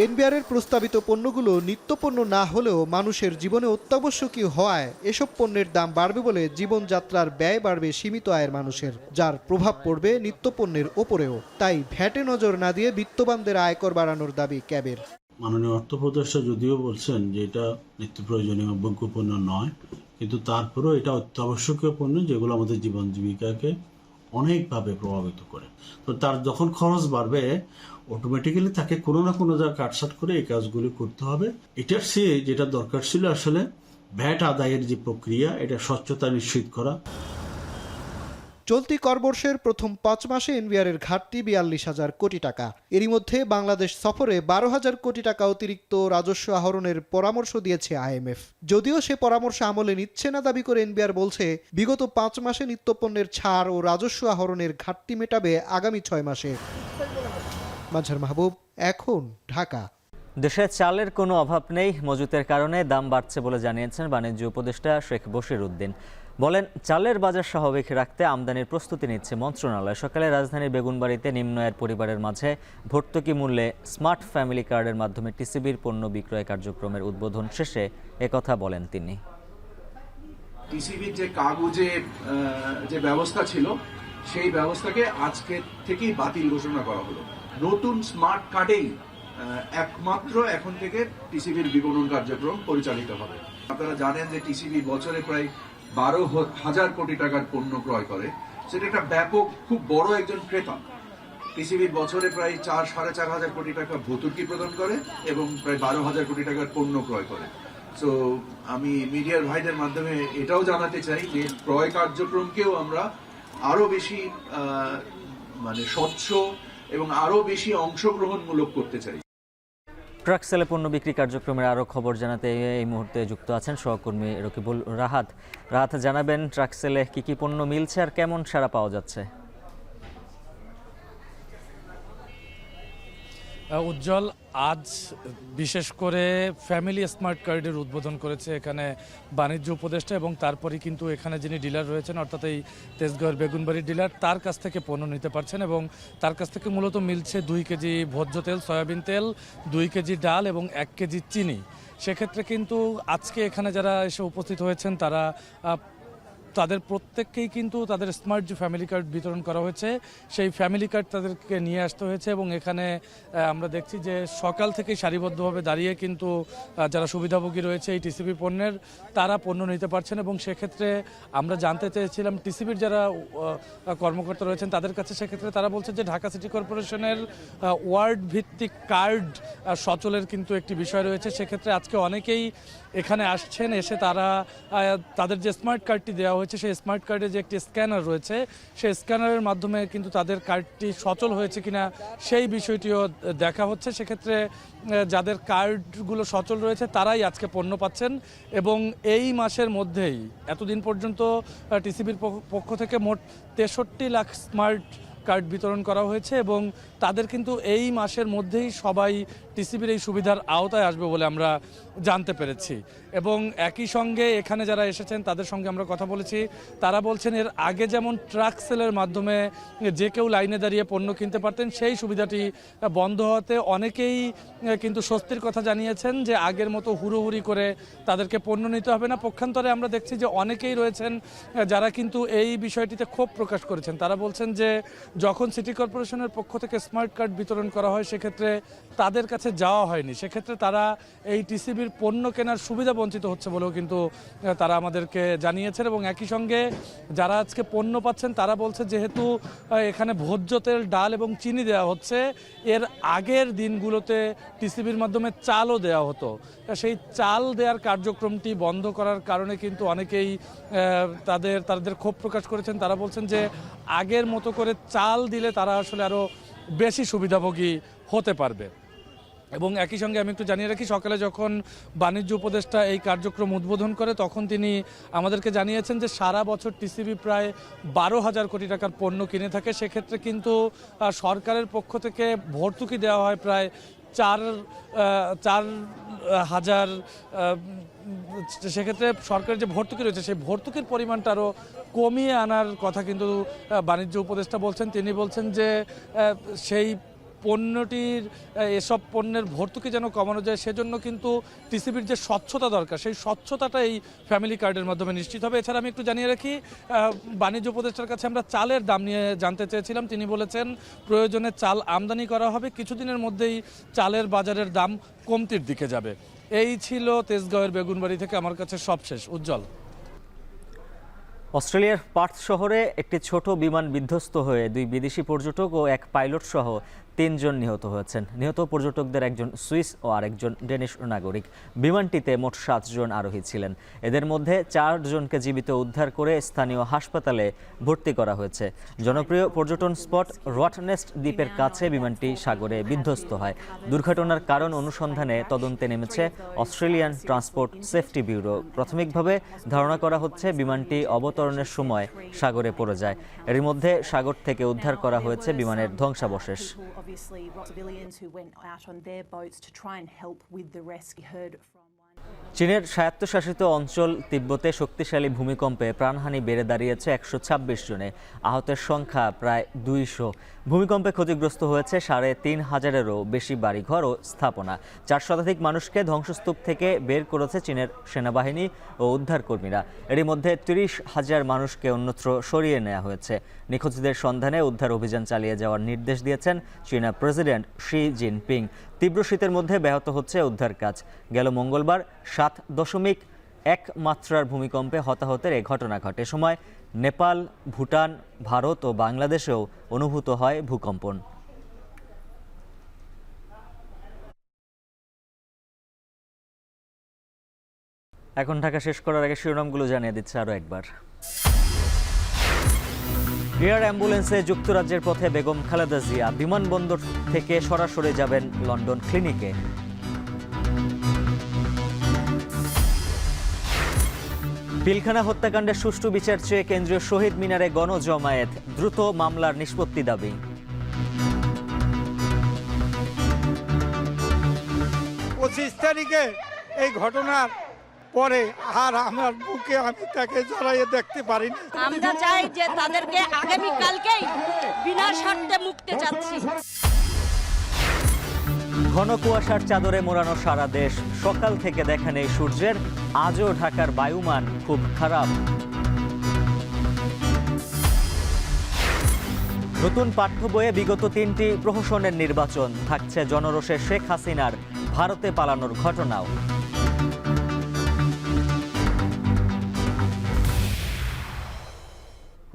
এনবিআরের প্রস্তাবিত পণ্যগুলো নিত্যপণ্য না হলেও মানুষের জীবনে অত্যাবশ্যকীয় হওয়ায় এসব পণ্যের দাম বাড়বে বলে জীবনযাত্রার ব্যয় বাড়বে সীমিত আয়ের মানুষের, যার প্রভাব পড়বে নিত্যপণ্যের ওপরেও। তাই ভ্যাটে নজর না দিয়ে বিত্তবানদের আয়কর বাড়ানোর দাবি ক্যাবের। মাননীয় অর্থ উপদেষ্টা যদিও বলছেন যে এটা নিত্য প্রয়োজনীয় ভোগ্য পণ্য নয়, কিন্তু তারপরেও এটা অত্যাবশ্যকীয় পণ্য যেগুলো আমাদের জীবন জীবিকাকে অনেকভাবে প্রভাবিত করে। তো তার যখন খরচ বাড়বে, অটোমেটিক্যালি তাকে কোনো না কোনো জায়গায় কাটছাট করে এই কাজগুলি করতে হবে। এটার চেয়ে যেটা দরকার ছিল আসলে ভ্যাট আদায়ের যে প্রক্রিয়া, এটা স্বচ্ছতা নিশ্চিত করা। চলতি করবর্ষের প্রথম 5 মাসে এনবিআরের ঘাটতি 42,000 কোটি টাকা। এরই মধ্যে বাংলাদেশ সফরে 12,000 কোটি টাকা অতিরিক্ত রাজস্ব আহরণের পরামর্শ দিয়েছে আইএমএফ। যদিও সে পরামর্শ আমলে নিচ্ছে না দাবি করে এনবিআর বলছে, বিগত 5 মাসে নিত্যপণ্যের ছাড় ও রাজস্ব আহরণের ঘাটতি মেটাবে আগামী 6 মাসে। মাজহার মাহবুব, এখন, ঢাকা। দেশে চালের কোনো অভাব নেই, মজুতের কারণে দাম বাড়ছে বলে জানিয়েছেন বাণিজ্য উপদেষ্টা শেখ বশির উদ্দিন। বলেন, চালের বাজার স্বাভাবিক রাখতে আমদানির প্রস্তুতি নিচ্ছে মন্ত্রণালয়। সকালে রাজধানীর বেগুনবাড়িতে নিম্ন আয়ের পরিবারের মাঝে ভর্তুকি মূল্যে স্মার্ট ফ্যামিলি কার্ডের মাধ্যমে টিসিবির পণ্য বিক্রয় কার্যক্রমের উদ্বোধন শেষে একথা বলেন তিনি। টিসিবির যে কাগজে যে ব্যবস্থা ছিল, সেই ব্যবস্থাকে আজকে থেকেই বাতিল ঘোষণা করা হলো। নতুন স্মার্ট কার্ডেই একমাত্র এখন থেকে টিসিবির বিপণন কার্যক্রম পরিচালিত হবে। আপনারা জানেন যে টিসিবি বছরে প্রায় 12,000 কোটি টাকার পণ্য ক্রয় করে। সেটা একটা ব্যাপক, খুব বড় একজন ক্রেতা। টিসিবি বছরে প্রায় 4-4.5 কোটি টাকা ভর্তুকি প্রদান করে এবং প্রায় 12,000 কোটি টাকার পণ্য ক্রয় করে। সো আমি মিডিয়ার ভাইদের মাধ্যমে এটাও জানাতে চাই যে ক্রয় কার্যক্রমকেও আমরা আরো বেশি স্বচ্ছ এবং আরো বেশি অংশগ্রহণমূলক করতে চাই। ট্রাক সেলে পণ্য বিক্রি কার্যক্রমের আরও খবর জানাতে এই মুহূর্তে যুক্ত আছেন সহকর্মী রকিবুল রাহাত। জানাবেন ট্রাক সেলে কি কি পণ্য মিলছে আর কেমন সাড়া পাওয়া যাচ্ছে? উজ্জ্বল, আজ বিশেষ করে ফ্যামিলি স্মার্ট কার্ডের উদ্বোধন করেছে এখানে বাণিজ্য উপদেষ্টা, এবং তারপরে কিন্তু এখানে যিনি ডিলার রয়েছেন, অর্থাৎ এই তেজগাঁওয়ের বেগুনবাড়ির ডিলার, তার কাছ থেকে পণ্য নিতে পারছেন এবং তার কাছ থেকে মূলত মিলছে 2 কেজি ভোজ্য তেল, সয়াবিন তেল, 2 কেজি ডাল এবং 1 কেজি চিনি। সেক্ষেত্রে কিন্তু আজকে এখানে যারা এসে উপস্থিত হয়েছেন তাদের প্রত্যেককেই কিন্তু তাদের স্মার্ট যে ফ্যামিলি কার্ড বিতরণ করা হয়েছে, সেই ফ্যামিলি কার্ড তাদেরকে নিয়ে আসতে হয়েছে। এবং এখানে আমরা দেখছি যে সকাল থেকেই সারিবদ্ধভাবে দাঁড়িয়ে কিন্তু যারা সুবিধাভোগী রয়েছে এই টিসিবি পণ্যের, তারা পণ্য নিতে পারছেন। এবং সেক্ষেত্রে আমরা জানতে চেয়েছিলাম টিসিবির যারা কর্মকর্তা রয়েছেন তাদের কাছে, সেক্ষেত্রে তারা বলছে যে ঢাকা সিটি কর্পোরেশনের ওয়ার্ড ভিত্তিক কার্ড সচলের কিন্তু একটি বিষয় রয়েছে। সেক্ষেত্রে আজকে অনেকেই এখানে আসছেন, এসে তারা তাদের যে স্মার্ট কার্ডটি দেওয়া হয়েছে, সেই স্মার্ট কার্ডে যে একটি স্ক্যানার রয়েছে, সেই স্ক্যানারের মাধ্যমে কিন্তু তাদের কার্ডটি সচল হয়েছে কিনা সেই বিষয়টিও দেখা হচ্ছে। সেক্ষেত্রে যাদের কার্ডগুলো সচল রয়েছে তারাই আজকে পণ্য পাচ্ছেন। এবং এই মাসের মধ্যেই এতদিন পর্যন্ত টিসিবির পক্ষ থেকে মোট 63 লাখ স্মার্ট কার্ড বিতরণ করা হয়েছে এবং তাদের কিন্তু এই মাসের মধ্যেই সবাই টিসিবির এই সুবিধার আওতায় আসবে বলে আমরা জানতে পেরেছি। এবং একই সঙ্গে এখানে যারা এসেছেন তাদের সঙ্গে আমরা কথা বলেছি, তারা বলছেন এর আগে যেমন ট্রাক সেলের মাধ্যমে যে কেউ লাইনে দাঁড়িয়ে পণ্য কিনতে পারতেন, সেই সুবিধাটি বন্ধ হতে অনেকেই কিন্তু স্বস্তির কথা জানিয়েছেন যে আগের মতো হুড়োহুড়ি করে তাদেরকে পণ্য নিতে হবে না। পক্ষান্তরে আমরা দেখছি যে অনেকেই রয়েছেন যারা কিন্তু এই বিষয়টিতে ক্ষোভ প্রকাশ করেছেন। তারা বলছেন যে যখন সিটি কর্পোরেশনের পক্ষ থেকে স্মার্ট কার্ড বিতরণ করা হয় সেক্ষেত্রে তাদের কাছে যাওয়া হয়নি, সেক্ষেত্রে তারা এই টিসিবির পণ্য কেনার সুবিধা বঞ্চিত হচ্ছে বলেও কিন্তু তারা আমাদেরকে জানিয়েছেন। এবং একই সঙ্গে যারা আজকে পণ্য পাচ্ছেন তারা বলছে যেহেতু এখানে ভোজ্য তেল, ডাল এবং চিনি দেওয়া হচ্ছে, এর আগের দিনগুলোতে টিসিবির মাধ্যমে চালও দেওয়া হতো, সেই চাল দেওয়ার কার্যক্রমটি বন্ধ করার কারণে কিন্তু অনেকেই তাদের ক্ষোভ প্রকাশ করেছেন। তারা বলছেন যে আগের মতো করে চাল দিলে তারা আসলে আরও বেশি সুবিধাভোগী হতে পারবে। এবং একই সঙ্গে আমি একটু জানিয়ে রাখি, সকালে যখন বাণিজ্য উপদেষ্টা এই কার্যক্রম উদ্বোধন করে তখন তিনি আমাদেরকে জানিয়েছেন যে সারা বছর টিসিবি প্রায় 12,000 কোটি টাকার পণ্য কিনে থাকে। সেক্ষেত্রে কিন্তু সরকারের পক্ষ থেকে ভর্তুকি দেওয়া হয় প্রায় 4,000। সেক্ষেত্রে সরকারের যে ভর্তুকি রয়েছে সেই ভর্তুকির পরিমাণটা আরও কমিয়ে আনার কথা কিন্তু বাণিজ্য উপদেষ্টা বলছেন। তিনি বলছেন যে সেই পণ্যটির এসব পণ্যের ভর্তুকি যেন কমানো যায়, সেজন্য কিন্তু টিসিবির যে স্বচ্ছতা দরকার সেই স্বচ্ছতাটা এই ফ্যামিলি কার্ডের মাধ্যমে নিশ্চিত হবে। এছাড়া আমি একটু জানিয়ে রাখি, বাণিজ্য উপদেষ্টার কাছে আমরা চালের দাম নিয়ে জানতে চেয়েছিলাম। তিনি বলেছেন প্রয়োজনে চাল আমদানি করা হবে, কিছুদিনের মধ্যেই চালের বাজারের দাম কমতির দিকে যাবে। এই ছিল তেজগাঁওয়ের বেগুনবাড়ি থেকে আমার কাছে সবশেষ। উজ্জ্বল। অস্ট্রেলিয়ার পার্থ শহরে একটি ছোট বিমান বিধ্বস্ত হয়ে 2 বিদেশি পর্যটক ও এক পাইলট সহ 3 জন নিহত হয়েছেন। নিহত পর্যটকদের একজন সুইস ও আরেকজন ডেনিশ নাগরিক। বিমানটিতে মোট 7 জন আরোহী ছিলেন। এদের মধ্যে 4 জনকে জীবিত উদ্ধার করে স্থানীয় হাসপাতালে ভর্তি করা হয়েছে। জনপ্রিয় পর্যটন স্পট রটনেস্ট দ্বীপের কাছে বিমানটি সাগরে বিধ্বস্ত হয়। দুর্ঘটনার কারণ অনুসন্ধানে তদন্তে নেমেছে অস্ট্রেলিয়ান ট্রান্সপোর্ট সেফটি ব্যুরো। প্রাথমিকভাবে ধারণা করা হচ্ছে বিমানটি অবতরণের সময় সাগরে পড়ে যায়। এর মধ্যে সাগর থেকে উদ্ধার করা হয়েছে বিমানের ধ্বংসাবশেষ। Obviously, civilians who went out on their boats to try and help with the rescue. Heard from চীনের স্বায়ত্তশাসিত অঞ্চল তিব্বতে শক্তিশালী ভূমিকম্পে প্রাণহানি বেড়ে দাঁড়িয়েছে 126 জনে। আহতের সংখ্যা প্রায় 200। ভূমিকম্পে ক্ষতিগ্রস্ত হয়েছে 3,500-এরও বেশি বাড়িঘর ও স্থাপনা। 4 শতাধিক মানুষকে ধ্বংসস্তূপ থেকে বের করেছে চীনের সেনাবাহিনী ও উদ্ধারকর্মীরা। এরই মধ্যে 30,000 মানুষকে অন্যত্র সরিয়ে নেওয়া হয়েছে। নিখোঁজদের সন্ধানে উদ্ধার অভিযান চালিয়ে যাওয়ার নির্দেশ দিয়েছেন চীনা প্রেসিডেন্ট শি জিনপিং। তীব্র শীতের মধ্যে ব্যাহত হচ্ছে উদ্ধার কাজ। গেল মঙ্গলবার 7.1 মাত্রার ভূমিকম্পে হতাহতের এই ঘটনা ঘটে। সময় নেপাল, ভুটান, ভারত ও বাংলাদেশেও অনুভূত হয় ভূকম্পন। এখন ঢাকা শেষ করার আগে শিরোনামগুলো জানিয়ে দিচ্ছে আরও একবার। এয়ার অ্যাম্বুলেন্সে যুক্তরাজ্যের পথে বেগম খালেদা জিয়া। বিমানবন্দর থেকে সরাসরি যাবেন লন্ডন ক্লিনিকে। পিলখানা হত্যাকাণ্ডের সুষ্ঠু বিচার চেয়ে কেন্দ্রীয় শহীদ মিনারে গণজমায়েত। দ্রুত মামলার নিষ্পত্তি দাবি। 25 তারিখে এই ঘটনার পরে আর আমার বুকে আমি তাকে জড়াইয়ে দেখতে পারিনি। আমরা চাই যে তাদেরকে আগামী কালকেই বিনা শর্তে মুক্তি চাচ্ছি। ঘন কুয়াশার চাদরে মোড়ানো সারা দেশ। সকাল থেকে দেখা নেই সূর্যের। আজও ঢাকার বায়ুমান খুব খারাপ। নতুন পাঠ্য বইয়ে বিগত 3টি প্রহসনের নির্বাচন। থাকছে জনরোষে শেখ হাসিনার ভারতে পালানোর ঘটনাও।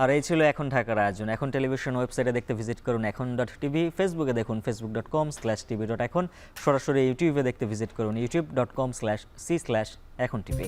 আর এই ছিল এখন ঢাকার আয়োজন। এখন টেলিভিশন ওয়েবসাইটে দেখতে ভিজিট করুন এখন.tv, ফেসবুকে দেখুন facebook.com/tv.এখন, সরাসরি ইউটিউবে দেখতে ভিজিট করুন youtube.com/c/echontv।